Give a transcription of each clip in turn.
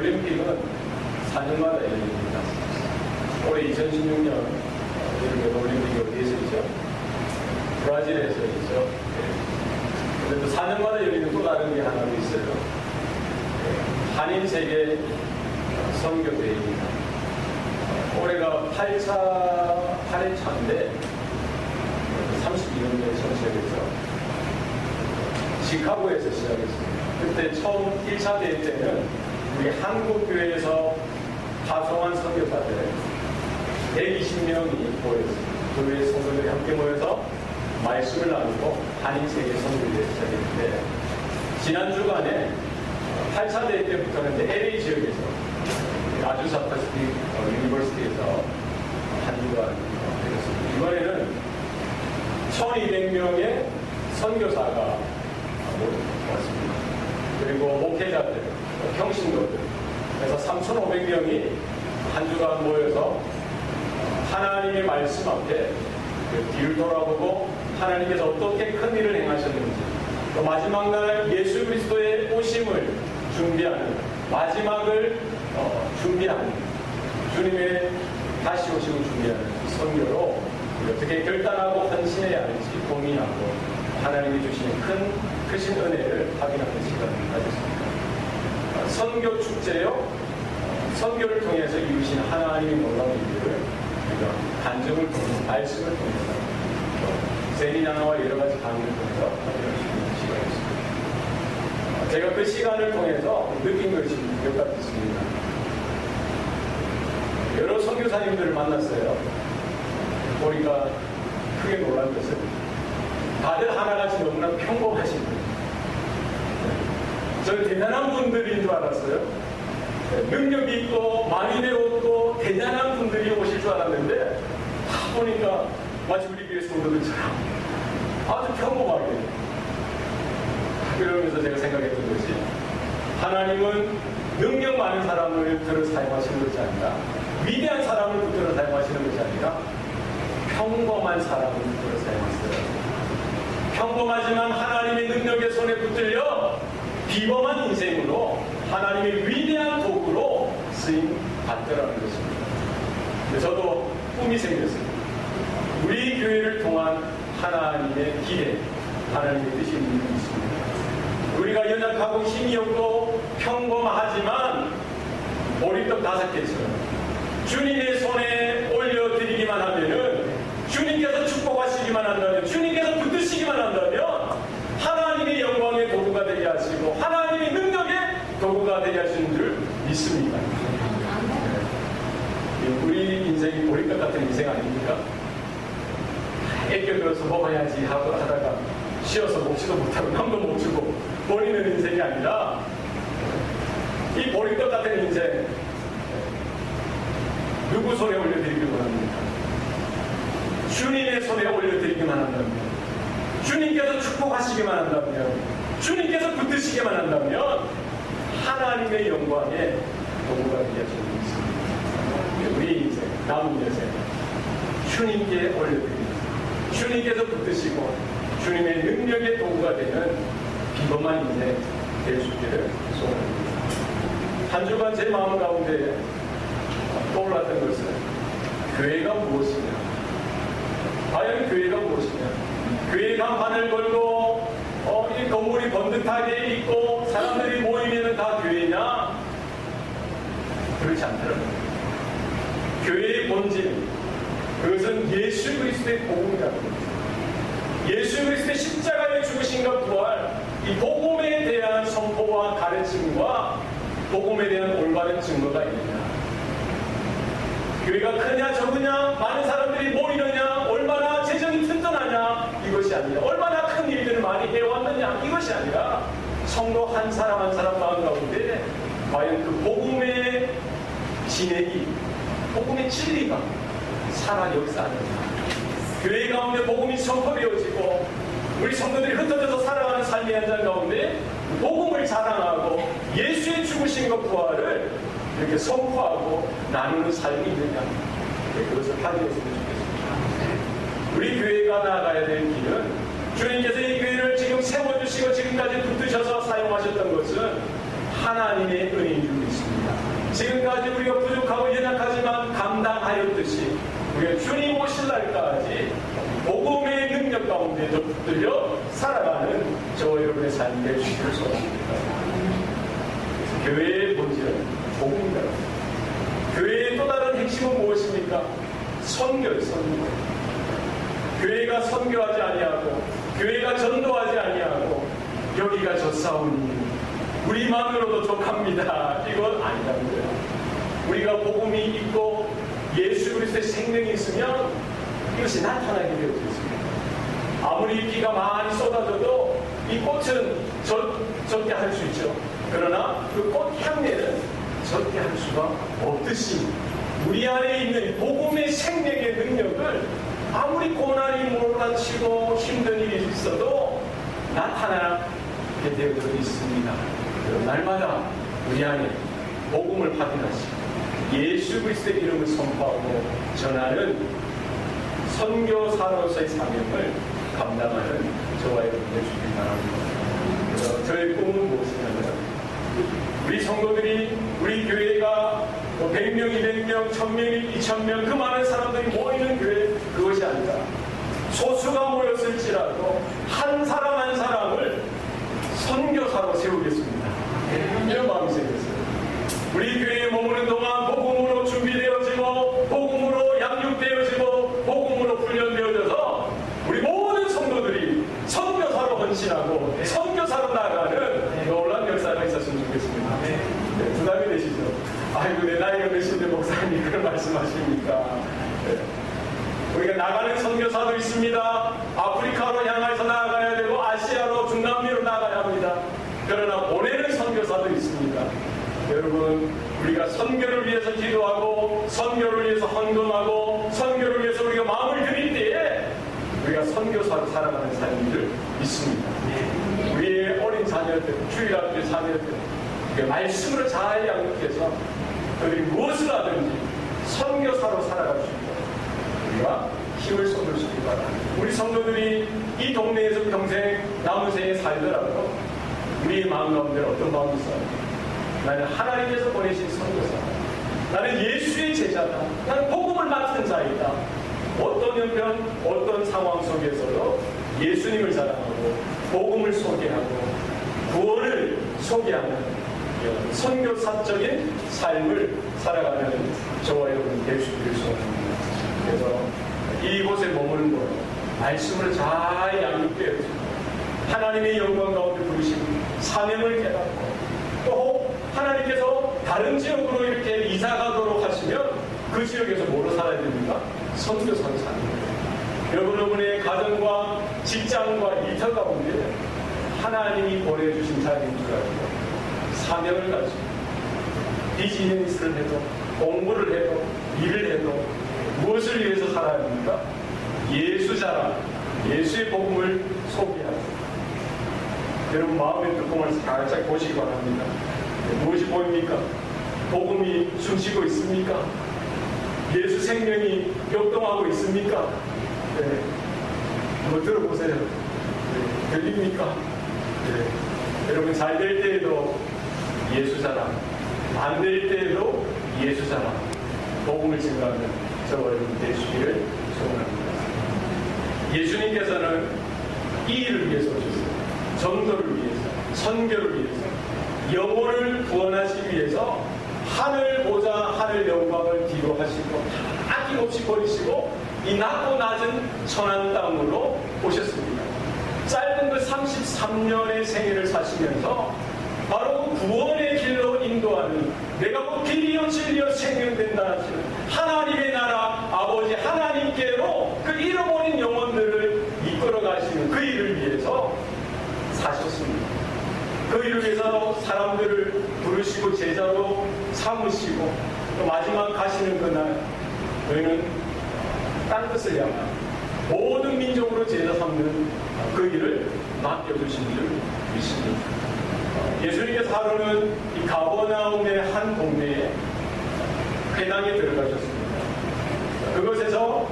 올림픽은 4년마다 열립니다. 올해 2016년 여름에 올림픽이 어디에서 있죠? 브라질에서 있죠. 그런데 또 4년마다 열리는 또 다른 게 하나 더 있어요. 한인 세계 선교대회입니다. 올해가 8회차인데 32년 전에 처음 시작해서 시카고에서 시작했습니다. 그때 처음 1차 대회 때는 우리 한국교회에서 파송한 선교사들 120명이 모였습니다. 교회 성도들이 함께 모여서 말씀을 나누고 한인세계 선교대회를 시작했는데 지난 주간에 8차 대회 때부터는 LA 지역에서 아주사 퍼시픽 유니버시티에서 한 주간 되었습니다. 이번에는 1200명의 선교사가 왔습니다. 그리고 목회자들, 평신도들, 그래서 3500명이 한 주간 모여서 하나님의 말씀 앞에 뒤를 돌아보고 하나님께서 어떻게 큰 일을 행하셨는지, 또 마지막 날 예수 그리스도의 오심을 준비하는, 마지막을 준비하는, 주님의 다시 오심을 준비하는 선교로 어떻게 결단하고 헌신해야 할지 고민하고 하나님이 주시는 크신 은혜를 확인하는 시간을 가졌습니다. 선교 축제요, 선교를 통해서 이루신 하나님의 놀라운 일들을 우리가 간증을 통해서, 말씀을 통해서, 세미나와 여러 가지 강의를 통해서 확인할 수 있는 시간이었습니다. 제가 그 시간을 통해서 느낀 것이 몇 가지 있습니다. 여러 선교사님들을 만났어요. 보니까 크게 놀란 것은 다들 하나같이 너무나 평범하신 분. 저는 대단한 분들인 줄 알았어요. 능력이 있고 많이 배웠고 대단한 분들이 오실 줄 알았는데 보니까 마치 우리 교회 성도들처럼 아주 평범하게. 그러면서 제가 생각했던 것이 하나님은 능력 많은 사람을 들어 사용하시는 것이 아니라, 위대한 사람을 붙들어 사용하시는 것이 아니라 평범한 사람을 붙들어 사용하세요. 평범하지만 하나님의 능력의 손에 붙들려 비범한 인생으로 하나님의 위대한 도구로 쓰임 받더라는 것입니다. 저도 꿈이 생겼습니다. 우리 교회를 통한 하나님의 기대, 하나님의 뜻이 있습니다. 우리가 연약하고 힘이 없고 평범하지만 보리떡 5개처럼 주님의 손에 올려드리기만 하면은, 주님께서 축복하시기만 한다면, 주님께서 붙드시기만 한다면 하나님의 영광의 도구가 되게 하시고 하나님의 능력의 도구가 되게 하시는 줄 믿습니다. 우리 인생이 보리떡 같은 인생 아닙니까? 애껴들어서 먹어야지 하고 하다가 쉬어서 먹지도 못하고 남도 못 주고 버리는 인생이 아니라, 이 보리떡 같은 인생 누구 손에 올려드리기만 합니까? 주님의 손에 올려드리기만 한다면, 주님께서 축복하시기만 한다면, 주님께서 붙드시기만 한다면 하나님의 영광에 도구가 되게 하시는 것입니다. 우리 인생, 남은 인생 주님께 올려드립니다. 주님께서 붙드시고 주님의 능력의 도구가 되는 비범한 인생 될 수 있기를 소원합니다. 한 주간 제 마음 가운데 떠올랐던 것은 교회가 무엇이냐, 과연 교회가 무엇이냐, 교회 간판을 걸고 이 건물이 번듯하게 있고 사람들이 모이면 다 교회냐? 그렇지 않더라고요. 교회의 본질, 그것은 예수 그리스도의 복음이라는 것입니다. 예수 그리스도의 십자가의 죽으심과 부활, 이 복음에 대한 선포와 가르침과 복음에 대한 올바른 증거가 있느냐, 교회가 크냐 적으냐, 많은 사람들이 모이느냐, 얼마나 재정이 튼튼하냐, 이것이 아니라 얼마나 큰 일들을 많이 해왔느냐, 이것이 아니라 성도 한 사람 한 사람 마음 가운데 과연 그 복음의 진액이, 복음의 진리가 살아 역사하느냐, 교회 가운데 복음이 선포되어지고 우리 성도들이 흩어져서 살아가는 삶의 현장 가운데 복음을 자랑하고 예수의 죽으심과 부활을 이렇게 선포하고 나누는 삶이 있느냐, 그것을 가지었으면 좋겠습니다. 우리 교회가 나아가야 될 길은, 주님께서 이 교회를 지금 세워주시고 지금까지 붙드셔서 사용하셨던 것은 하나님의 은혜인 줄 믿습니다. 감당하였듯이 우리가 주님 오실 날까지 복음의 능력 가운데 붙들려 살아가는 저와 여러분의 삶이 될 수 있을 것입니다. 교회의 본질은 복음입니다. 교회의 또 다른 핵심은 무엇입니까? 선교예요, 선교. 교회가 선교하지 아니하고 교회가 전도하지 아니하고 여기가 젖사오니 우리만으로도 족합니다. 이건 아니라는 거예요. 우리가 복음이 있고 예수 그리스도의 생명이 있으면 이것이 나타나게 되어 있습니다. 아무리 비가 많이 쏟아져도 이 꽃은 젖게 할 수 있죠. 그러나 그 꽃 향내는 젖게 할 수가 없듯이 우리 안에 있는 복음의 생명의 능력을 아무리 고난이 몰아치고 힘든 일이 있어도 나타나게 되어 있습니다. 날마다 우리 안에 복음을 확인하시고 예수 그리스도의 이름을 선포하고 전하는 선교사로서의 사명을 감당하는 저와 여러분 되시길 바랍니다. 그래서 저의 꿈은 무엇이냐면 우리 성도들이 우리 교회가 100명, 200명, 1000명, 2000명 그 많은 사람들이 모이는 교회 그것이 아니라 소수가 모였을지라도 한 사람 한 사람을 선교사로 세우겠습니다. 이런 마음이 생겼어요. 우리 교회에 머무는 동안 복음으로 준비되어지고 복음으로 양육되어지고 복음으로 훈련되어져서 우리 모든 성도들이 선교사로 헌신하고 선교사로 나가는 놀라운 역사가 있었으면 좋겠습니다. 네, 부담이 되시죠? 아이고 내 나이가 몇인데 목사님 그런 말씀하십니까? 네. 우리가 나가는 선교사도 있습니다. 아프리카로 향해서 나가야 되고 아시아로 중남미로 나가야 합니다. 그러나 보내는 선교사도 있습니다. 여러분 우리가 선교를 위해서 기도하고 선교를 위해서 헌금하고 선교를 위해서 우리가 마음을 들일 때에 우리가 선교사로 살아가는 삶들 있습니다. 우리의 어린 자녀들, 주일학교 자녀들 말씀으로 잘 양육해서 그들이 무엇을 하든지 선교사로 살아갈 수 있도록 우리가 힘을 쏟을 수 있기 바랍니다. 우리 성도들이 이 동네에서 평생 남은 생에 살더라도 우리의 마음 가운데 어떤 마음이 있어요? 나는 하나님께서 보내신 선교사, 나는 예수의 제자다, 나는 복음을 맡은 자이다. 어떤 형편, 어떤 상황 속에서도 예수님을 자랑하고 복음을 소개하고 구원을 소개하는 선교사적인 삶을 살아가는 저와 여러분 될 수 있기를 소원합니다. 그래서 이곳에 머무는 것, 말씀을 잘 양육되어지고 하나님의 영광 가운데 부르신 사명을 깨닫고 또 하나님께서 다른 지역으로 이렇게 이사 가도록 하시면 그 지역에서 뭐로 살아야 됩니까? 선교사로 사는 거예요. 여러분의 가정과 직장과 일터 가운데 하나님이 보내주신 자리인 줄 알고 사명을 가지고 비즈니스를 해도 공부를 해도 일을 해도 무엇을 위해서 살아야 합니까? 예수 자랑, 예수의 복음을 소개하고 여러분 마음의 뚜껑을 살짝 보시기 바랍니다. 무엇이 보입니까? 복음이 숨쉬고 있습니까? 예수 생명이 역동하고 있습니까? 네. 한번 들어보세요. 네. 들립니까? 네. 여러분 잘 될 때에도 예수 자랑, 안 될 때에도 예수 자랑, 복음을 증거하는 저와 여러분 되시기를 소원합니다. 예수님께서는 이 일을 위해서 오셨어요. 전도를 위해서, 선교를 위해서, 영혼을 구원하시기 위해서 하늘 보좌, 하늘 영광을 뒤로 하시고 아낌없이 버리시고 이 낮고 낮은 천한 땅으로 오셨습니다. 짧은 그 33년의 생애를 사시면서 바로 구원의 길로 인도하는 내가 그 길이요 진리요 생명된다 하시는 하나님의 나라 아버지 하나님께로 그 잃어버린 영혼들을 이끌어 가시는 그 일을 위해서 사셨습니다. 그 일을 위해서 사람들을 부르시고 제자로 삼으시고 또 마지막 가시는 그날 너희는 땅끝을 향한 모든 민족으로 제자 삼는 그 일을 맡겨주신 줄 믿습니다. 예수님께서 하루는 이 가버나움의 한 동네에 회당에 들어가셨습니다. 그것에서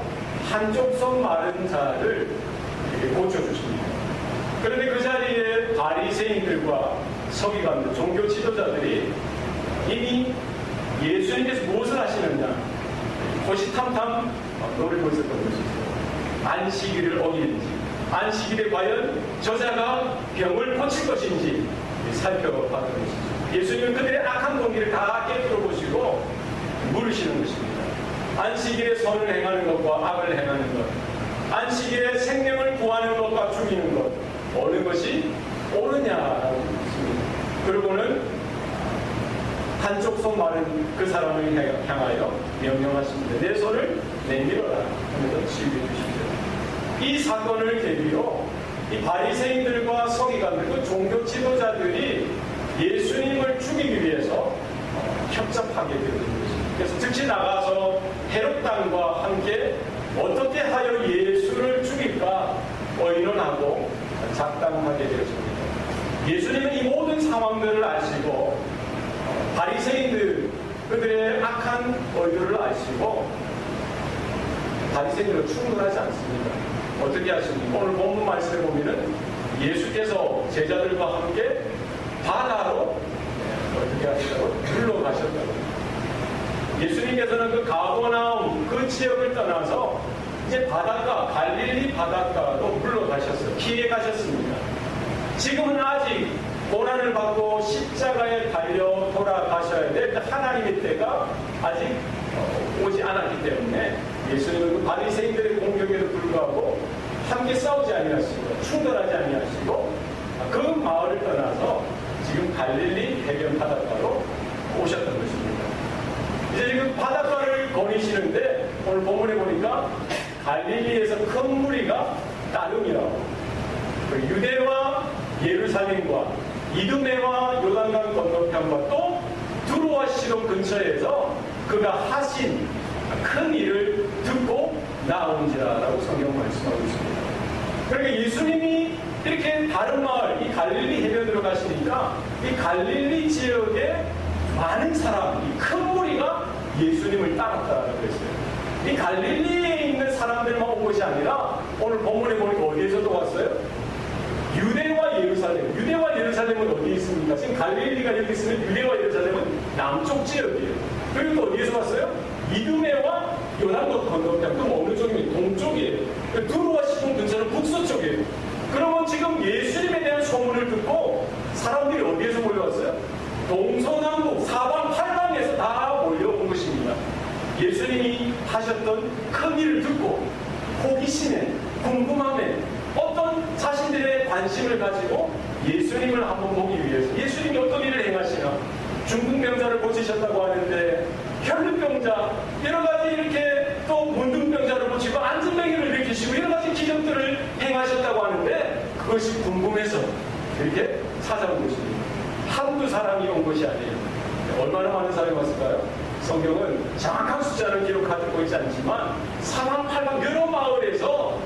한쪽 손 마른 자를 고쳐주십니다. 그런데 그 자리에 바리새인들과 서기관들, 종교 지도자들이 이미 예수님께서 무엇을 하시느냐 호시탐탐 노리고 있었던 것이죠. 안식일을 어기는지, 안식일에 과연 저자가 병을 고칠 것인지 살펴봤던 것이죠. 예수님은 그들의 악한 동기를 다 깨뜨려 보시고 물으시는 것입니다. 안식일에 선을 행하는 것과 악을 행하는 것, 안식일에 생명을 구하는 것과 죽이는 것, 어느 것이 옳으냐라고 묻습니다. 그리고는 한쪽 손 마른 그 사람을 향하여 명령하십니다. 내 손을 내밀어라 하면서 치유해 주십시오. 이 사건을 계기로 이 바리새인들과 서기관들, 그 종교 지도자들이 예수님을 죽이기 위해서 협잡하게 되는 것입니다. 그래서 즉시 나가서 헤롯 당과 함께 어떻게 하여 예수를 죽일까 의논하고 작당하게 되었습니다. 예수님은 이 모든 상황들을 아시고 바리새인들 그들의 악한 의도를 아시고 바리새인들과 충돌하지 않습니다. 어떻게 하십니까? 오늘 본문 말씀에 보면은 예수께서 제자들과 함께 바다로 어떻게 하시다고 물러가셨다고. 예수님께서는 그 가버나움 그 지역을 떠나서 이제 바닷가 갈릴리 바닷가로 물러가셨어요. 길에 가셨습니다. 지금은 아직 고난을 받고 십자가에 달려 돌아가셔야 될 하나님의 때가 아직 오지 않았기 때문에 예수님은 그 바리새인들의 공격에도 불구하고 함께 싸우지 아니하시고 충돌하지 아니하시고 그 마을을 떠나서 지금 갈릴리 해변 바닷가로 오셨던 것입니다. 이제 지금 바닷가를 거니시는데 오늘 본문에 보니까 갈릴리에서 큰 무리가 따름이라고, 유대와 예루살렘과 이두메와 요단강 건너편과 또 두로와 시돈 근처에서 그가 하신 큰 일을 듣고 나온지라라고 성경 말씀하고 있습니다. 그러니까 예수님이 이렇게 다른 마을, 이 갈릴리 해변으로 가시니까 이 갈릴리 지역에 많은 사람, 이 큰 무리가 예수님을 따랐다라고 했어요. 이 갈릴리에 있는 사람들만 온 것이 아니라 오늘 본문에 보니까 어디에서도 왔어요? 유대와 예루살렘. 유대와 예루살렘은 어디에 있습니까? 지금 갈릴리가 여기 있으면 유대와 예루살렘은 남쪽 지역이에요. 그리고 또 어디에서 왔어요? 이두메와 요단강 건너편. 그럼 어느 쪽이면 동쪽이에요. 두로와 시돈 근처는 북서쪽이에요. 그러면 지금 예수님에 대한 소문을 듣고 사람들이 어디에서 몰려왔어요? 동서남북 사방팔방에서 다 몰려온 것입니다. 예수님이 하셨던 큰 일을 듣고 호기심에 궁금함에 어떤 자신들의 관심을 가지고 예수님을 한번 보기 위해서 예수님이 어떤 일을 행하시나, 중풍병자를 고치셨다고 하는데 혈루병자 여러 가지 이렇게 또 문둥병자를 고치고 안진뱅이를 일으키시고 여러 가지 기적들을 행하셨다고 하는데 그것이 궁금해서 이렇게 찾아온 것입니다. 한두 사람이 온 것이 아니에요. 얼마나 많은 사람이 왔을까요? 성경은 정확한 숫자를 기록하고 있지 않지만 사방팔방 여러 마을에서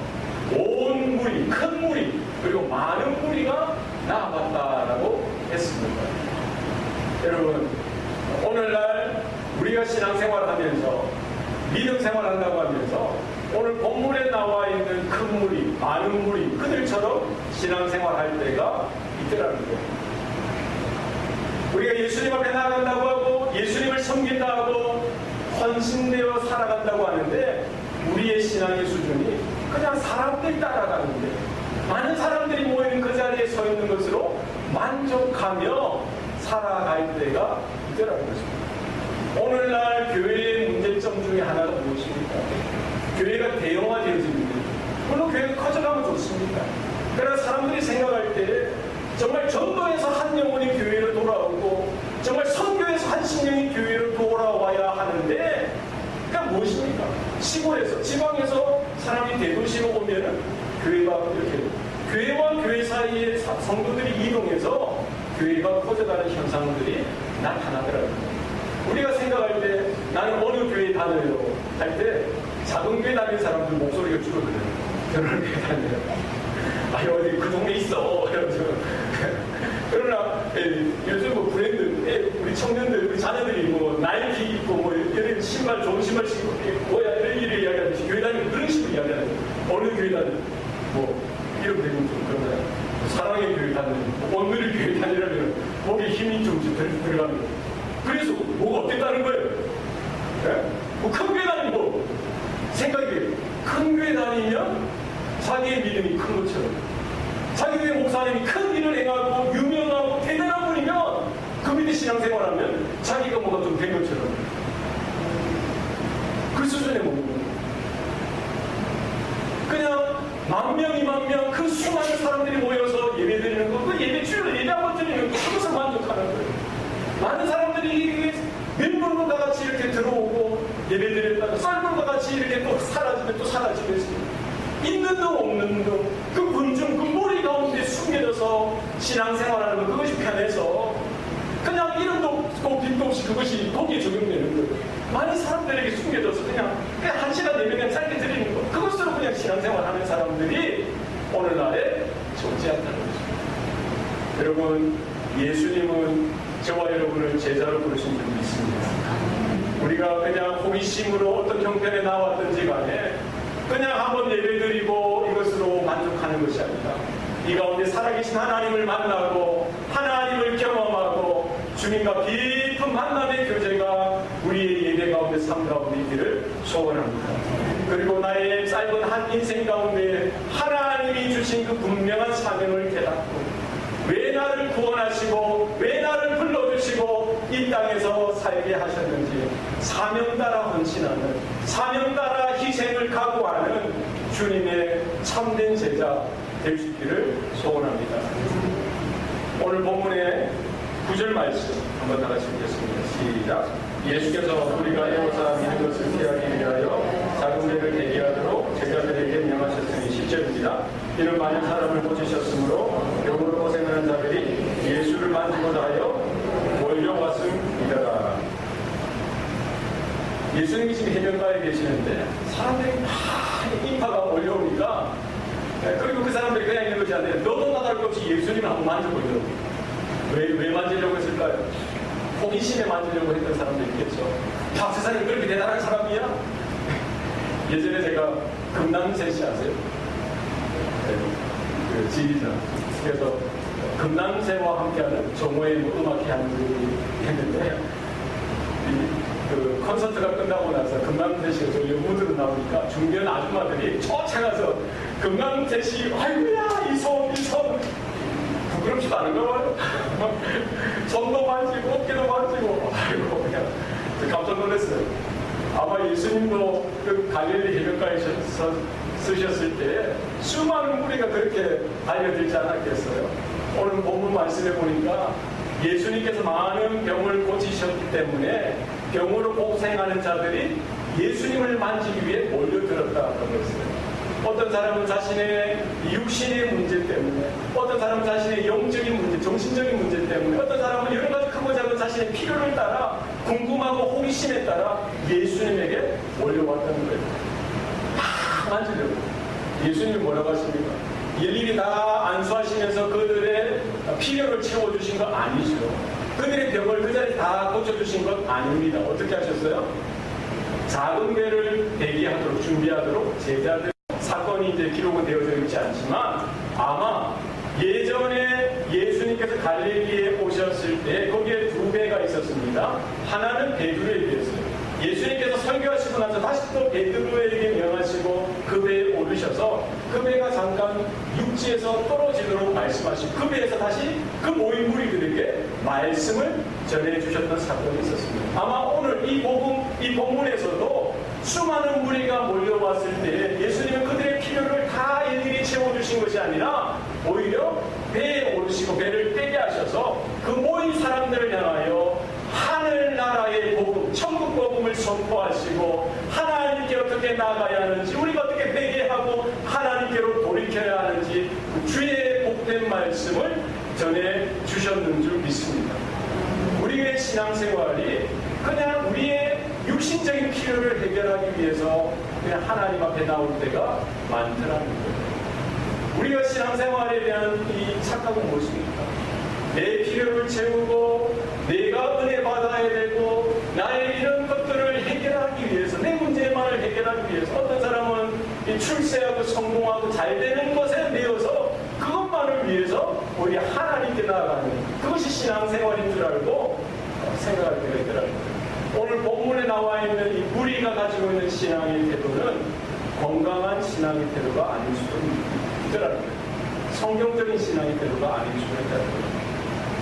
온 무리, 큰 무리, 그리고 많은 무리가 나아갔다라고 했습니다. 여러분, 오늘날 우리가 신앙생활을 하면서 믿음 생활한다고 하면서 오늘 본문에 나와 있는 큰 무리, 많은 무리, 그들처럼 신앙생활할 때가 있더라는 거예요. 우리가 예수님 앞에 나아간다고 하고 예수님을 섬긴다 하고 헌신되어 살아간다고 하는데 우리의 신앙의 수준이 그냥 사람들 따라가는데 많은 사람들이 모이는 그 자리에 서 있는 것으로 만족하며 살아갈 때가 있더라는 것입니다. 오늘날 교회의 문제점 중에 하나가 무엇입니까? 교회가 대형화되어집니다. 물론 교회가 커져가면 좋습니다. 그러나 사람들이 생각할 때 정말 전도에서 한 영혼이 교회로 돌아오고 정말 선교에서 한 신령이 교회로 돌아와야 하는데 그러니까 무엇입니까? 시골에서 지방에서 사람이 대도시로 오면은 교회가 이렇게 교회와 교회 사이에 성도들이 이동해서 교회가 커져가는 현상들이 나타나더라고요. 우리가 생각할 때 나는 어느 교회 다녀요 할 때 작은 교회 다니는 사람들 목소리가 줄어들어요. 저런 교회 다녀요. 아니 어디 그 동네 있어. 그러나 요즘 뭐 브랜드 우리 청년들 우리 자녀들이 뭐 나이키 입고 뭐 이런 신발 좋은 신발 신고 뭐야 이런 일을 이야기하듯이 교회 다니면 그런 식으로 이야기하는 어느 교회 다니면 뭐 이런 되면 좀 그런가요? 사랑의 교회 다니는 오늘의 교회 다니려면 목에 힘이 좀 들어갑니다. 그래서 뭐가 어땠다는 거예요? 네? 뭐 큰 교회 다니고 큰 교회 다니면 자기의 믿음이 큰 것처럼, 자기 교회 목사님이 큰 일을 행하고 유명하고 대단한 분이면 그 밑에 신앙생활하면 자기가 뭐가 좀 된 것처럼 그 수준에 못 있는 거예요. 그냥 만 명, 2만 명, 그 수많은 사람들이 모여서 예배 드리는 거, 그 예배 주일 예배 한번 드리는 거, 그것을 만족하는 거예요. 많은 사람들이 밀물과 같이 이렇게 들어오고 예배 드렸다가 썰물과 같이 이렇게 또 사라지면 또 사라지면서 있는 둥 없는 둥, 그 군중, 그 무리 가운데 숨겨져서 신앙생활하는 거, 그것이 편해서 그냥 이름도 없고 빛도 없이 그것이 거기에 적용되는 거예요. 많은 사람들에게 숨겨져서 그냥 한 시간 예배는 짧게 드리는 거, 그것으로 그냥 신앙생활하는 사람들이 오늘날에 적지 않다는 것입니다. 여러분, 예수님은 저와 여러분을 제자로 부르신 줄 믿습니다. 우리가 그냥 호기심으로 어떤 형편에 나왔든지 간에 그냥 한번 예배드리고 이것으로 만족하는 것이 아니라 이 가운데 살아계신 하나님을 만나고 하나님을 경험하고 주님과 깊은 만남의 교제가 우리의 예배 가운데 삶 가운데 있기를 소원합니다. 그리고 나의 짧은 한 인생 가운데 하나님이 주신 그 분명한 사명을 깨닫고 왜 나를 구원하시고 왜 나를 불러주시고 이 땅에서 살게 하셨는지 사명 따라 헌신하는, 사명 따라 희생을 각오하는 주님의 참된 제자 될 수 있기를 소원합니다. 오늘 본문의 9절 말씀 한번 다 같이 읽겠습니다. 시작. 예수께서 우리가 애워사 믿는 것을 피하기 위하여 작은 배를 대기하도록 제자들에게 명하셨으니 10절입니다. 이는 많은 사람을 고치셨으므로 병으로 고생하는 자들이 예수를 만지고자 하여 몰려왔음이더라. 예수님이 지금 해변가에 계시는데 사람들이 많이 인파가 몰려오니까, 그리고 그 사람들이 그냥 있는 것이 아니라 너도 나도 할 것 없이 예수님을 한번 만져보려고. 왜 만지려고 했을까요? 호기심에 만지려고 했던 사람도 있겠죠. 박사사님 그렇게 대단한 사람이야? 예전에 제가 금남세 씨 아세요? 그 지휘자. 그래서 금남세와 함께하는 정오의 음악 향들이 했는데, 그 콘서트가 끝나고 나서 금남세 씨가 저 무드로 나오니까 중견 아줌마들이 쫓아가서 금남세 씨, 아이고야, 이 손. 부끄럽지도 않은가 봐요. 손도 만지고 어깨도 만지고, 아이고 그냥 깜짝 놀랐어요. 아마 예수님도 그 갈릴리 해변가에 쓰셨을 때 수많은 무리가 그렇게 달려들지 않았겠어요. 오늘 본문 말씀에 보니까 예수님께서 많은 병을 고치셨기 때문에 병으로 고생하는 자들이 예수님을 만지기 위해 몰려들었다고 했어요. 어떤 사람은 자신의 육신의 문제 때문에, 어떤 사람은 자신의 영적인 문제, 정신적인 문제 때문에, 어떤 사람은 여러 가지 크고 작은 자신의 필요를 따라 궁금하고 호기심에 따라 예수님에게 몰려왔다는 거예요. 다 만지려고. 예수님이 뭐라고 하십니까? 일일이 다 안수하시면서 그들의 필요를 채워주신 거 아니죠. 그들의 병을 그 자리에 다 고쳐주신 것 아닙니다. 어떻게 하셨어요? 작은 배를 대기하도록 준비하도록 제자들, 사건이 이제 기록은 되어져 있지 않지만 아마 예전에 예수님께서 갈릴리에 오셨을 때 거기에 두 배가 있었습니다. 하나는 베드로에게였어요. 예수님께서 설교하시고 나서 다시 또 베드로에게 명하시고 그 배에 오르셔서 그 배가 잠깐 육지에서 떨어지도록 말씀하시고 그 배에서 다시 그 모인 무리들에게 말씀을 전해주셨던 사건이 있었습니다. 아마 오늘 이 본문에서도 수많은 무리가 몰려왔을 때 예수님은 그들의 필요를 다 일일이 채워주신 것이 아니라 오히려 배에 오르시고 배를 떼게 하셔서 그 모인 사람들을 향하여 하늘나라의 복음, 천국 복음을 선포하시고 하나님께 어떻게 나아가야 하는지, 우리가 어떻게 회개하고 하나님께로 돌이켜야 하는지 그 주의 복된 말씀을 전해주셨는 줄 믿습니다. 우리의 신앙생활이 그냥 우리의 육신적인 필요를 해결하기 위해서 그냥 하나님 앞에 나올 때가 많더라는 거예요. 우리가 신앙생활에 대한 이 착각은 무엇입니까? 내 필요를 채우고 내가 은혜 받아야 되고 나의 이런 것들을 해결하기 위해서, 내 문제만을 해결하기 위해서 어떤 사람은 이 출세하고 성공하고 잘 되는 것에 매여서 그것만을 위해서 우리 하나님께 나아가는, 그것이 신앙생활인 줄 알고 생각할 때가 있더라고요. 오늘 본문에 나와 있는 이 무리가 가지고 있는 신앙의 태도는 건강한 신앙의 태도가 아닐 수도 있더라는 거예요. 성경적인 신앙의 태도가 아닐 수도 있다는 거예요.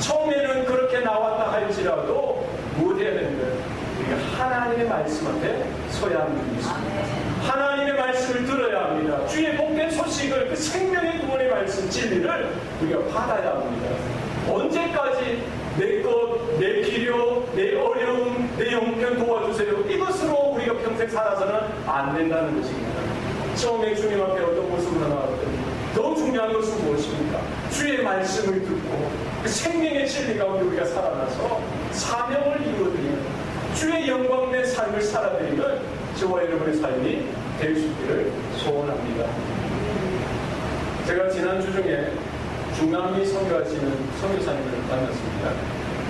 처음에는 그렇게 나왔다 할지라도 뭐 해야 되는 거예요? 우리가 하나님의 말씀 앞에 서야 하는 게 있습니다. 하나님의 말씀을 들어야 합니다. 주의 복된 소식을, 그 생명의 구원의 말씀, 진리를 우리가 받아야 합니다. 언제까지 내 것, 내 필요, 내 어려움, 내 형편 도와주세요. 이것으로 우리가 평생 살아서는 안 된다는 것입니다. 처음에 주님 앞에 어떤 모습으로 나왔더니 더 중요한 것은 무엇입니까? 주의 말씀을 듣고 그 생명의 진리 가운데 우리가 살아나서 사명을 이루어드리는 주의 영광된 삶을 살아드리는 저와 여러분의 삶이 될 수 있기를 소원합니다. 제가 지난주 중에 중남미 선교하시는 선교사님을 만났습니다.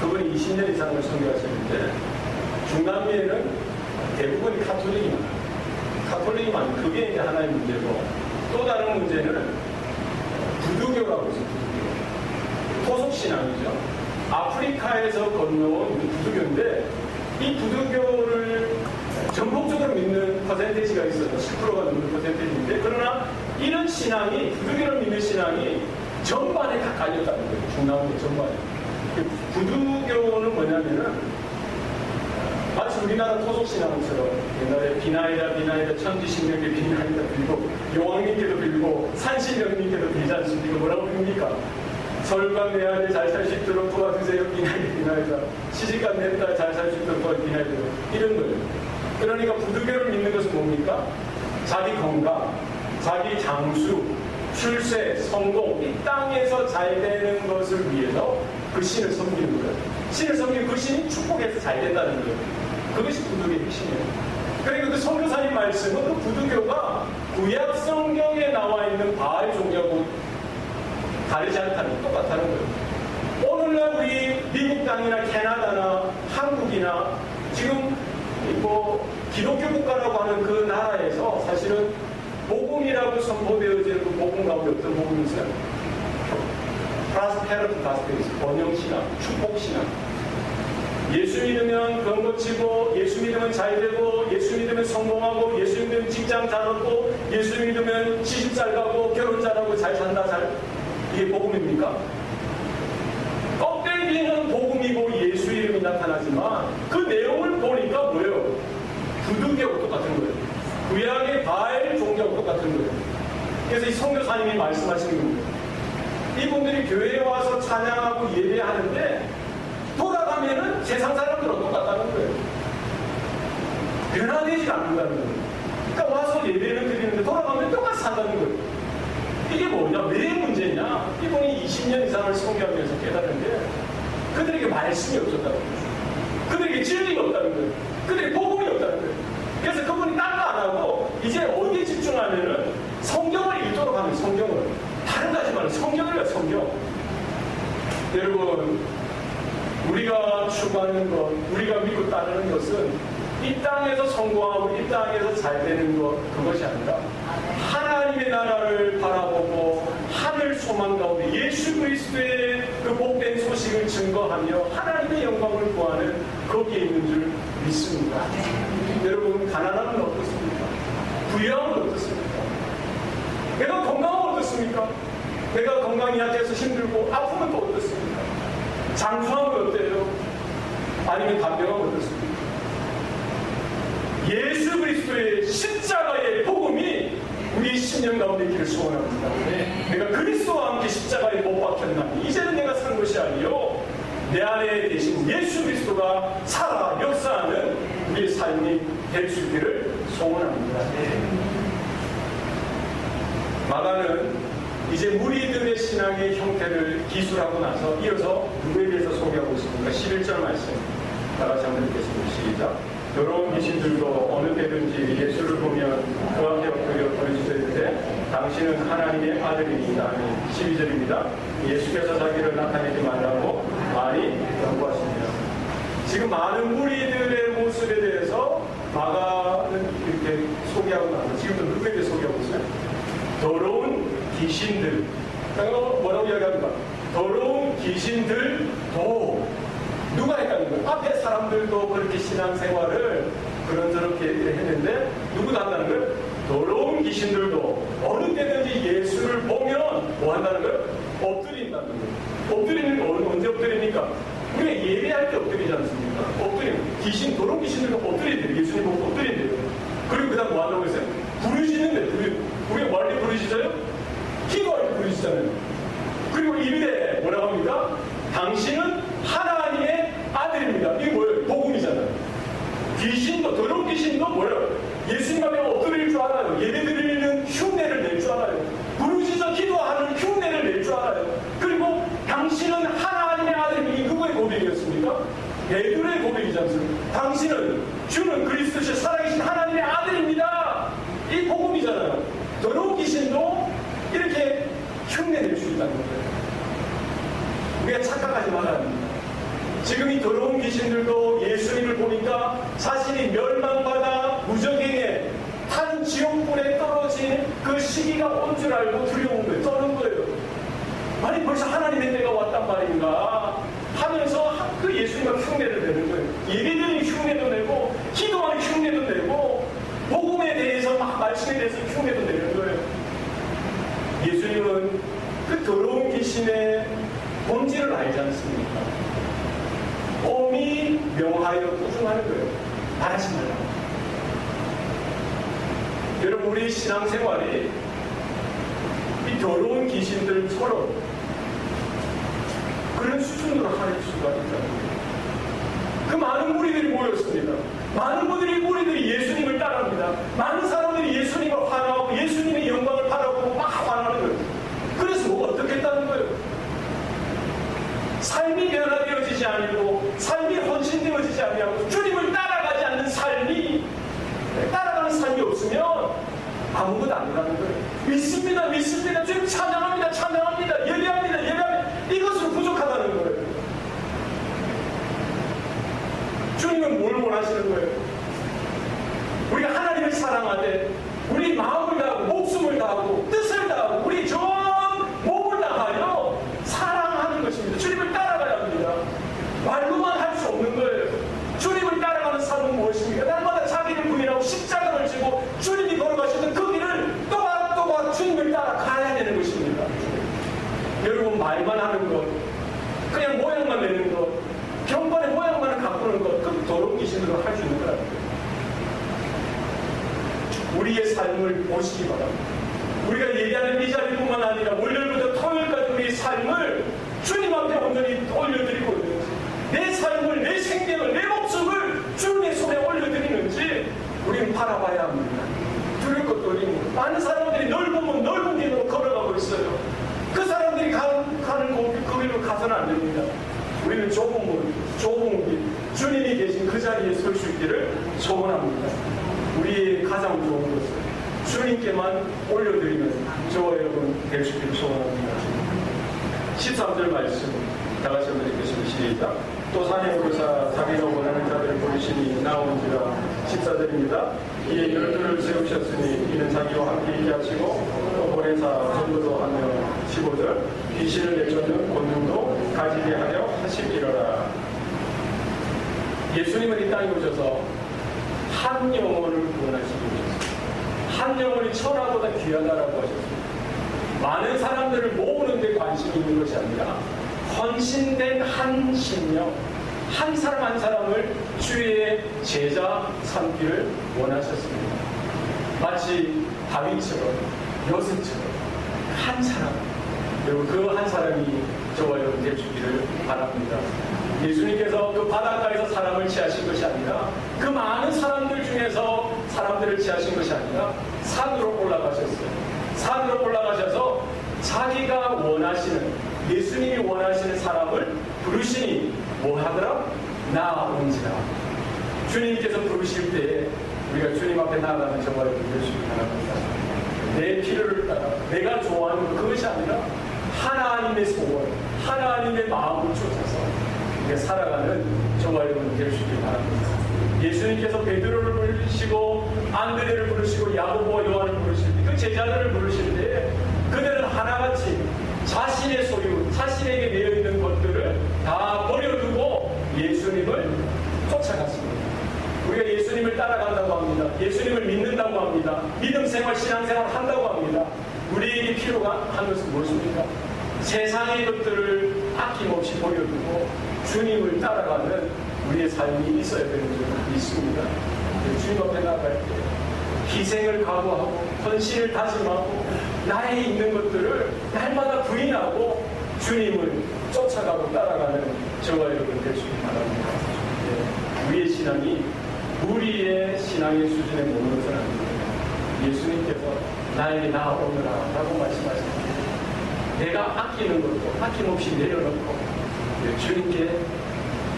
그분이 20년 이상을 선교하시는데 중남미에는 대부분이 카톨릭이 많아요. 카톨릭이 많아요. 그게 이제 하나의 문제고, 또 다른 문제는 부두교라고 해서 부두교. 토속신앙이죠. 아프리카에서 건너온 부두교인데 이 부두교를 전폭적으로 믿는 퍼센테이지가 있어요. 10%가 넘는 퍼센테이지인데, 그러나 이런 신앙이, 부두교를 믿는 신앙이 전반에 다 깔렸다는 거예요. 중남미 전반에. 부두교는 뭐냐면은 마치 우리나라 토속신앙처럼 옛날에 비나이다 천지신명께 비나이다 빌고 여왕님께도 빌고 산신령님께도 빌지 않습니까? 뭐라고 빕니까? 서울간 내 아들 잘 살 수 있도록 도와주세요. 비나이다. 시집간 내 딸 잘 살 수 있도록 비나이다. 이런 거예요. 그러니까 부두교를 믿는 것은 뭡니까? 자기 건강, 자기 장수, 출세, 성공, 이 땅에서 잘 되는 것을 위해서 그 신을 섬기는 거예요. 신을 섬기는 그 신이 축복해서 잘 된다는 거예요. 그것이 부두교의 핵심이에요. 그러니까 그 선교사님 말씀은 그 부두교가 구약 성경에 나와 있는 바알 종교하고 다르지 않다는, 똑같다는 거예요. 오늘날 우리 미국 땅이나 캐나다나 한국이나 지금 뭐 기독교 국가라고 하는 그 나라에서 사실은 복음이라고 선포되어지는 그 복음 가운데 어떤 복음이 있어요? 프라스페러티 가스페이스, 번영신앙, 축복신앙. 예수 믿으면 병 고치고, 예수 믿으면 잘 되고, 예수 믿으면 성공하고, 예수 믿으면 직장 잘 얻고, 예수 믿으면 시집 잘 가고, 결혼 잘하고, 잘 산다, 이게 복음입니까? 껍데기는 복음이고 예수 이름이 나타나지만 그 내용을 보니까 뭐예요? 부두교하고 똑같은 거예요. 구약의 바알 종교하고 똑같은 거예요. 그래서 이 선교사님이 말씀하시는 겁니다. 이분들이 교회에 와서 찬양하고 예배하는데 돌아가면은 세상 사람들하고 똑같다는 거예요. 변화되지 않는다는 거예요. 그러니까 와서 예배를 드리는데 돌아가면 똑같이 산다는 거예요. 이게 뭐냐? 왜 문제냐? 이분이 20년 이상을 선교하면서 깨달은 게 그들에게 말씀이 없었다는 거예요. 그들에게 진리가 없다는 거예요. 그들에게 복음이 없다는 거예요. 그래서 그분이 딴 거 안 하고 이제 어디에 집중하면은 성경을 읽도록 하는, 성경을. 다른 거 하지 말고 성경을, 성경. 여러분, 우리가 추구하는 것, 우리가 믿고 따르는 것은 이 땅에서 성공하고 이 땅에서 잘 되는 것, 그것이 아니라 하나님의 나라를 바라보고 하늘 소망 가운데 예수 그리스도의 그 복된 소식을 증거하며 하나님의 영광을 구하는 거기에 있는 줄 믿습니다. 여러분, 가난함은 어떻습니까? 부유함은 어떻습니까? 내가 건강은 어떻습니까? 내가 건강이 약해서 힘들고 아프면 또 어떻습니까? 장수하면 어때요? 아니면 간병하면 어떻습니까? 예수 그리스도의 십자가의 복음이 우리 신령 가운데 있기를 소원합니다. 내가 그리스도와 함께 십자가에 못 박혔나니 이제는 내가 산 것이 아니요 내 안에 계신 예수 그리스도가 살아 역사하는 우리의 삶이 될 수 있기를 소원합니다. 마가는 이제 무리들의 신앙의 형태를 기술하고 나서 이어서 누구에 대해서 소개하고 있습니까? 11절 말씀 다 같이 한번 읽겠습니다. 시작. 더러운 귀신들도 어느 때든지 예수를 보면 그 앞에 엎드려 부르짖으되 당신은 하나님의 아들이니이다. 12절입니다. 예수께서 자기를 나타내지 말라고 많이 경고하십니다. 지금 많은 무리들의 모습에 대해서 마가는 이렇게 소개하고 나서 지금도 누구에 대해 소개하고 있어요? 더러운 귀신들. 뭐라고 이야기합니까? 더러운 귀신들도. 누가 했다는 거예요? 앞에 사람들도 그렇게 신앙생활을 그런저렇게 했는데 누구도 한다는 거예요? 더러운 귀신들도 어느 때든지 예수를 보면 뭐 한다는 거예요? 엎드린다는 거예요. 엎드리는 거 언제 엎드립니까? 우리가 예배할 때 엎드리지 않습니까? 엎드리는 귀신, 더러운 귀신들도 엎드린대요. 예수님 보고 엎드린대요. 그리고 그 다음 뭐 한다고 했어요? 부르시는데, 우리가 뭐 할 때 부르시잖아요? 기도할 때 부르시잖아요. 그리고 이르되 뭐라고 합니까? 당신은 하나님의 아들입니다. 이게 뭐예요? 복음이잖아요. 귀신도, 더러운 귀신도 뭐예요? 예수님 앞에 엎드릴 줄 알아요. 예배 드리는 흉내를 낼 줄 알아요. 부르짖어 기도하는 흉내를 낼 줄 알아요. 그리고 당신은 하나님의 아들입니다. 이 누구의 고백이었습니까? 베드로의 고백이지 않습니까? 당신은, 주는 그리스도시 살아계신 하나님의 아들입니다. 이 복음이잖아요. 더러운 귀신도 이렇게 흉내낼 수 있다는 거예요. 우리가 착각하지 말아야 합니다. 지금 이 더러운 귀신들도 예수님을 보니까 자신이 멸망받아 무적행에 탄 지옥불에 떨어진 그 시기가 온 줄 알고 두려운 거예요. 떠는 거예요. 아니 벌써 하나님의 때가 왔단 말인가 하면서 그 예수님과 흉내를 내는 거예요. 예배드리는 흉내도 내고 기도하는 흉내도 내고 복음에 대해서 막 말씀에 대해서 흉내도 내는 거예요. 예수님은 그 더러운 귀신의 본질을 알지 않습니까? 엄히 명하여 꾸중하는 거예요. 말하지 말라고. 여러분, 우리 신앙생활이 이 더러운 귀신들 서로 그런 수준으로 할 수가 있다는 거예요. 그 많은 무리들이 모였습니다. 많은 무리들이 예수님을 따릅니다. 많은 사람들이 예수님을 환호하고 예수님의 영광을 바라보고 막 환호하는 거예요. 그래서 뭐 어떻게 했다는 거예요? 삶이 변화되어지지 않고 삶이 헌신되어지지 않고 주님을 따라가지 않는 삶이 따라가는 삶이 없으면 아무것도 안 된다는 거예요. 믿습니다. 주님 찬양합니다. 예배합니다. 이것으로 부족하다는 거예요. 주님은 뭘 원하시는 거예요? 우리가 하나님을 사랑하되 우리 마음을 다하고 목숨을 다하고 뜻을 다하고 우리 전 몸을 다하여 사랑하는 것입니다. 주님을 따라가야 합니다. 말로만 할 수 없는 거예요. 주님을 따라가는 삶은 무엇입니까? 날마다 자기를 부인하고 십자가를 지고 주님이 걸어가시던 그 길을 또박 주님을 따라가야 되는 것입니다. 여러분, 말만 하는 것, 그냥 모양만 내는 것, 경관의 모양만을 가꾸는 것, 그 더러운 귀신으로 할 수 있는 거라는 거예요. 우리의 삶을 보시기 바랍니다. 우리가 얘기하는 이 자리뿐만 아니라 월요일부터 토요일까지 우리의 삶을 주님 앞에 온전히 올려드리고 있는지, 내 삶을, 내 생명을, 내 목숨을 주님의 손에 올려드리는지 우리는 바라봐야 합니다. 두려울 것도 없고 많은 사람들이 넓은 길로 걸어가고 있어요. 그 사람들이 가는 그 길로 가서는 안 됩니다. 우리는 좁은 길, 주님이 계신 그 자리에 설 수 있기를 소원합니다. 우리의 가장 좋은 것은 주님께만 올려드리면 저와 여러분 될 수 있기를 소원합니다. 13절 말씀 다 같이 한번 읽겠습니다. 시작. 또 사내오르사 자기가 원하는 자들을 부르시니 나온지라. 14절입니다. 이에 12를 세우셨으니 이는 자기와 함께 있게 하시고 또 보내사 전도도 하며. 15절. 귀신을 내쫓는 권능도 가지게 하려 하시리라. 예수님은 이 땅에 오셔서 한 영혼을 구원하시기 위해서 한 영혼이 천하보다 귀하다라고 하셨습니다. 많은 사람들을 모으는 데 관심이 있는 것이 아니라 헌신된 한 심령, 한 사람 한 사람을 주의 제자 삼기를 원하셨습니다. 마치 다윗처럼, 요셉처럼 한 사람, 그리고 그 한 사람이 저와 여러분 되시기를 바랍니다. 예수님께서 그 바닷가에서 사람을 취하신 것이 아니라 그 많은 사람들 중에서 사람들을 취하신 것이 아니라 산으로 올라가셨어요. 산으로 올라가셔서 자기가 원하시는, 예수님이 원하시는 사람을 부르시니 뭐 하더라? 나온지라. 주님께서 부르실 때에 우리가 주님 앞에 나아가는 저와 여러분 되시기 바랍니다. 내 필요를 따라 내가 좋아하는 것, 그것이 아니라 하나님의 소원, 하나님의 마음을 쫓아서 우리가 살아가는 저와 여러분 되시기 바랍니다. 예수님께서 베드로를 부르시고 안드레를 부르시고 야고보와 요한을 부르실 때, 그 제자들을 부르실 때 그들은 하나같이 자신의 소유, 자신에게 되어 있는 것들을 다 버려두고 예수님을 쫓아갔습니다. 우리가 예수 예수님을 따라간다고 합니다. 예수님을 믿는다고 합니다. 믿음 생활, 신앙생활 한다고 합니다. 우리에게 필요가 한 것은 무엇입니까? 세상의 것들을 아낌없이 버려두고 주님을 따라가는 우리의 삶이 있어야 되는 줄 믿습니다. 주님 앞에 나갈 때 희생을 각오하고 헌신을 다짐하고 나에 있는 것들을 날마다 부인하고 주님을 쫓아가고 따라가는 저와 여러분 되시기 바랍니다. 우리의 신앙이 우리의 신앙의 수준에 머무는 것은 아닙니다. 예수님께서 나에게 나아오너라 라고 말씀하십니다. 내가 아끼는 것도 아낌없이 내려놓고 주님께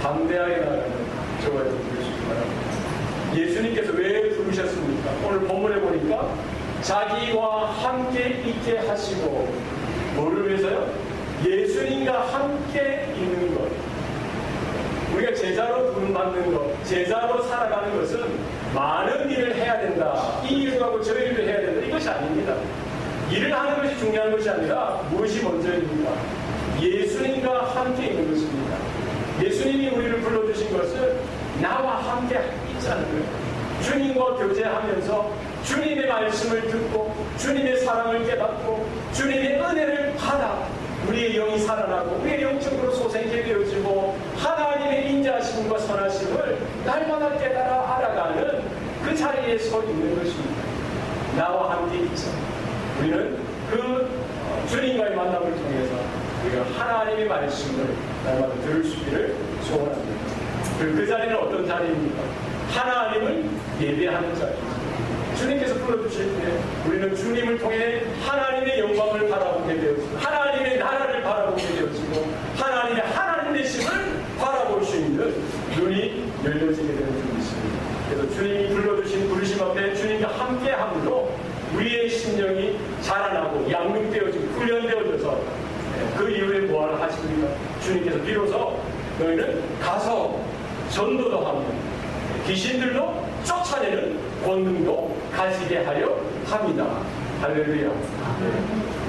담대하게 나아가는 저와 여러분 되시기 바랍니다. 예수님께서 왜 부르셨습니까? 오늘 본문에 보니까 자기와 함께 있게 하시고 뭐를 위해서요? 예수님과 함께 있는 것. 우리가 제자로 부름받는 것, 제자로 살아가는 것은 많은 일을 해야 된다. 이 일을 하고 저 일을 해야 된다. 이것이 아닙니다. 일을 하는 것이 중요한 것이 아니라 무엇이 먼저입니까? 예수님과 함께 있는 것입니다. 예수님이 우리를 불러주신 것은 나와 함께 있자는 거예요. 주님과 교제하면서 주님의 말씀을 듣고 주님의 사랑을 깨닫고 주님의 은혜를 받아 우리의 영이 살아나고 우리의 영적으로 소생케 되어지고 하나님의 인자하심과 선하심을 날마다 깨달아 알아가는 그 자리에 서 있는 것입니다. 나와 함께 있자. 우리는 그 주님과의 만남을 통해서 우리가 하나님의 말씀을 날마다 들을 수 있기를 소원합니다. 그 자리는 어떤 자리입니까? 하나님을 예배하는 자리입니다. 주님께서 불러주실 때 우리는 주님을 통해 하나님의 영광을 바라보게 되어지고 하나님의 나라를 바라보게 되어지고 하나님의 하나님 되심을 바라볼 수 있는 눈이 열려지게 되는 줄 믿습니다. 그래서 주님이 불러주신 부르심 앞에 주님과 함께함으로 우리의 심령이 자라나고 양육되어지고 훈련되어져서 그 이후에 뭐하러 하십니까? 주님께서 비로소 너희는 가서 전도도 하며 귀신들도 쫓아내는 권능도 가지게 하려 합니다. 할렐루야.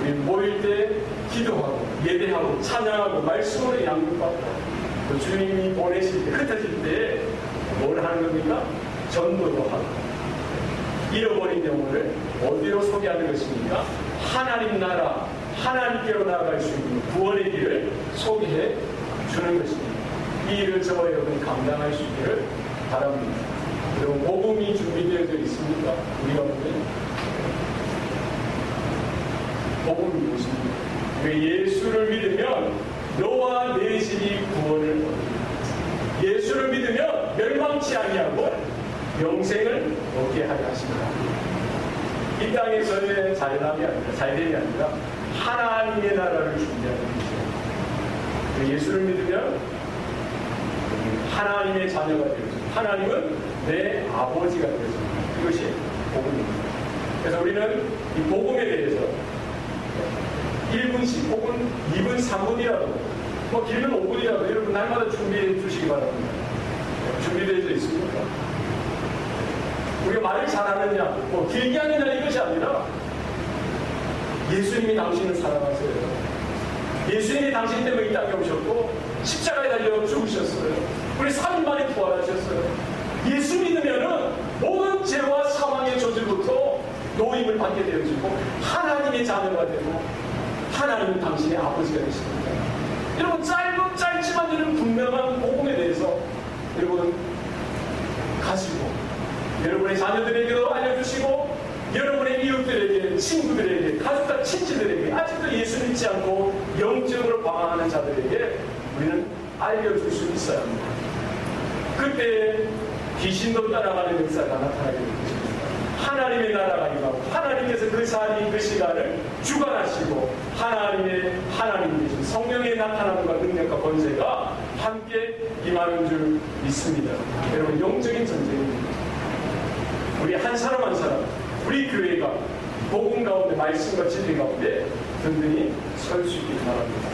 우리 모일 때 기도하고 예배하고 찬양하고 말씀으로 양육받고 또 주님이 보내실 때 흩어질 때 뭘 하는 겁니까? 전도도 하고 잃어버린 영혼을 어디로 소개하는 것입니까? 하나님 나라 하나님께로 나아갈 수 있는 구원의 길을 소개해 주는 것입니다. 이 일을 저와 여러분이 감당할 수 있기를 바랍니다. 여러분 복음이 준비되어 있습니까? 우리가 보면 복음이 무엇입니까? 예수를 믿으면 너와 내 집이 구원을 얻는다. 예수를 믿으면 멸망치 아니하고 영생을 얻게 하려 하십니다. 이 땅에서의 잘됨이 아니라 하나님의 나라를 준비하는 것이죠. 예수를 믿으면 하나님의 자녀가 되어집니다. 하나님은 내 아버지가 되어집니다. 이것이 복음입니다. 그래서 우리는 이 복음에 대해서 1분씩 혹은 2분, 3분이라도 뭐 길면 5분이라도 여러분 날마다 준비해 주시기 바랍니다. 준비되어 있습니까? 우리가 말을 잘하느냐, 뭐 길게 하느냐 이것이 아니라 예수님이 당신을 사랑하세요. 예수님이 당신 때문에 이 땅에 오셨고 십자가에 달려 죽으셨어요. 우리 3일 만에 부활하셨어요. 예수 믿으면은 모든 죄와 사망의 저주부터 노임을 받게 되어지고 하나님의 자녀가 되고 하나님은 당신의 아버지가 되십니다. 여러분 짧지만 이런 분명한 복음에 대해서 여러분 가지고 여러분의 자녀들에게도 알려주시고 여러분의 이웃들에게, 친구들에게, 가족과 친지들에게 아직도 예수 믿지 않고 영적으로 방황하는 자들에게 우리는 알려줄 수 있어야 합니다. 그때 귀신도 따라가는 역사가 나타나게 됩니다. 하나님의 나라가 임하고 하나님께서 그 자리, 그 시간을 주관하시고 하나님 되신 성령의 나타남과 능력과 권세가 함께 임하는 줄 믿습니다. 여러분 영적인 전쟁입니다. 우리 한 사람 한 사람 우리 교회가 복음 가운데 말씀과 진리 가운데 든든히 설 수 있길 바랍니다.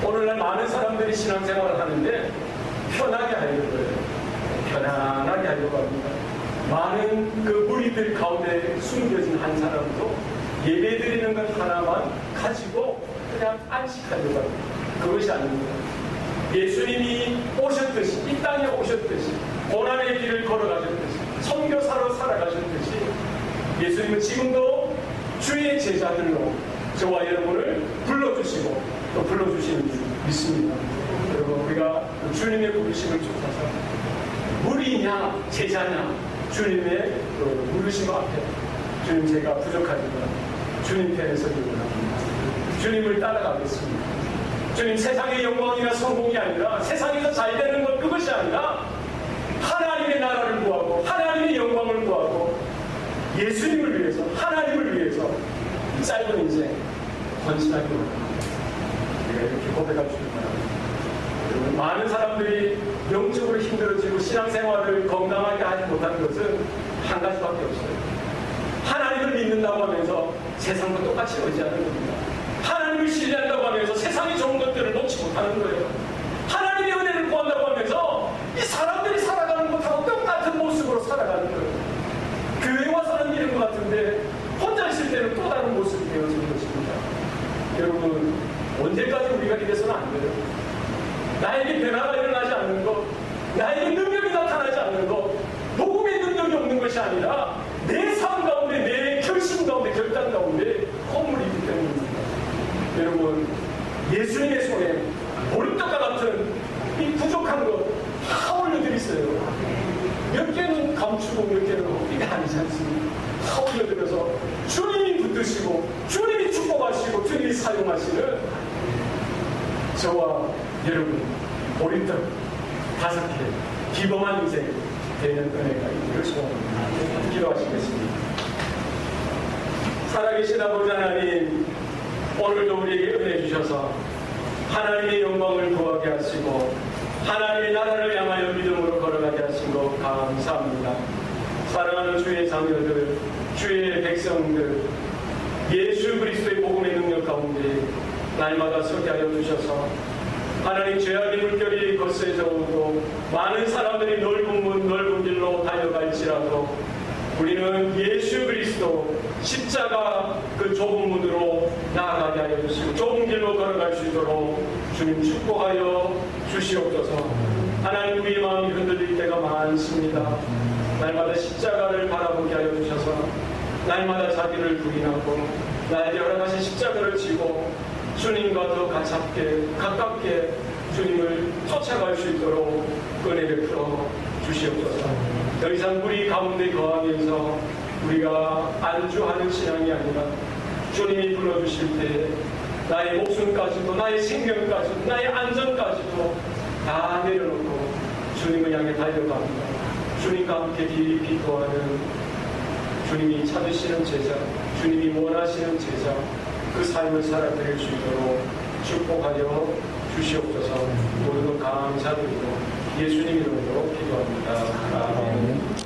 오늘날 많은 사람들이 신앙생활을 하는데 편하게 하려고 해요. 편안하게 하려고 합니다. 많은 그 무리들 가운데 숨겨진 한 사람도 예배드리는 것 하나만 가지고 그냥 안식하려고 합니다. 그것이 아닙니다. 예수님이 오셨듯이 이 땅에 오셨듯이 고난의 길을 걸어가셨듯이 예수님은 지금도 주의 제자들로 저와 여러분을 불러주시고 또 불러주시는 줄 믿습니다. 여러분, 우리가 주님의 부르심을 쫓아서 무리냐 제자냐 주님의 부르심 앞에 주님, 제가 부족하지만 주님 편에 서기를 합니다. 주님을 따라가겠습니다. 주님, 세상의 영광이나 성공이 아니라 세상에서 잘 되는 것, 그것이 아니라 하나님의 나라를 구하고 하나님의 영광을 구하고 예수님을 위해서, 하나님을 위해서 이 짧은 인생 헌신하기 원합니다. 우리가 이렇게 고백할 수 있는 바랍니다. 많은 사람들이 영적으로 힘들어지고 신앙생활을 건강하게 하지 못하는 것은 한 가지밖에 없어요. 하나님을 믿는다고 하면서 세상과 똑같이 의지하는 겁니다. 하나님을 신뢰한다고 하면서 세상의 좋은 것들을 놓지 못하는 거예요. 하나님의 은혜를 구한다고 하면서 이 사람들이 살아가는 것하고 똑같은 모습으로 살아가는 거예요. 교회 와서는 이런 것 같은데 혼자 있을 때는 또 다른 모습이 되어지는 것입니다. 여러분, 언제까지 우리가 이래서는 안 돼요. 나에게 변화가 일어나지 않는 것, 나에게 능력이 나타나지 않는 것, 복음의 능력이 없는 것이 아니라 내 삶 가운데, 내 결심 가운데, 결단 가운데 허물이 있기 때문입니다. 여러분, 예수님의 손에 보리떡과 같은 이 부족한 것 다 올려드리세요. 몇 개는 감추고 몇 개는 어디가 아니지 않습니까? 다 올려드려서 주님이 붙드시고 주님이 축복하시고 주님이 사용하시는 저와 여러분 보리떡 5개 기범한 인생 되는 은혜가 있기를 소원합니다. 기도하시겠습니다. 살아계신 아버지 하나님, 오늘도 우리에게 은혜 주셔서 하나님의 영광을 구하게 하시고 하나님의 나라를 향하여 믿음으로 걸어가게 하신 것 감사합니다. 사랑하는 주의 자녀들, 주의 백성들, 예수 그리스도의 복음의 능력 가운데 날마다 서게 하여 주셔서 하나님, 죄악의 물결이 거세져 오고 많은 사람들이 넓은 문 넓은 길로 달려갈지라도 우리는 예수 그리스도 십자가 그 좁은 문으로 나아가게 하여 주시고 좁은 길로 걸어갈 수 있도록 주님 축복하여 주시옵소서. 하나님, 우리의 마음이 흔들릴 때가 많습니다. 날마다 십자가를 바라보게 하여 주셔서 날마다 자기를 부인하고 나에게 허락하신 십자가를 지고 주님과 더 가깝게 주님을 쫓아갈 수 있도록 은혜를 풀어 주시옵소서. 더 이상 우리 가운데 거하면서 우리가 안주하는 신앙이 아니라 주님이 불러주실 때 나의 목숨까지도 나의 생명까지도 나의 안전까지도 다 내려놓고 주님을 향해 달려갑니다. 주님과 함께 기도하는 주님이 찾으시는 제자, 주님이 원하시는 제자, 그 삶을 살아드릴 수 있도록 축복하여 주시옵소서. 모든 것 감사드리고 예수님 이름으로 기도합니다. 아멘.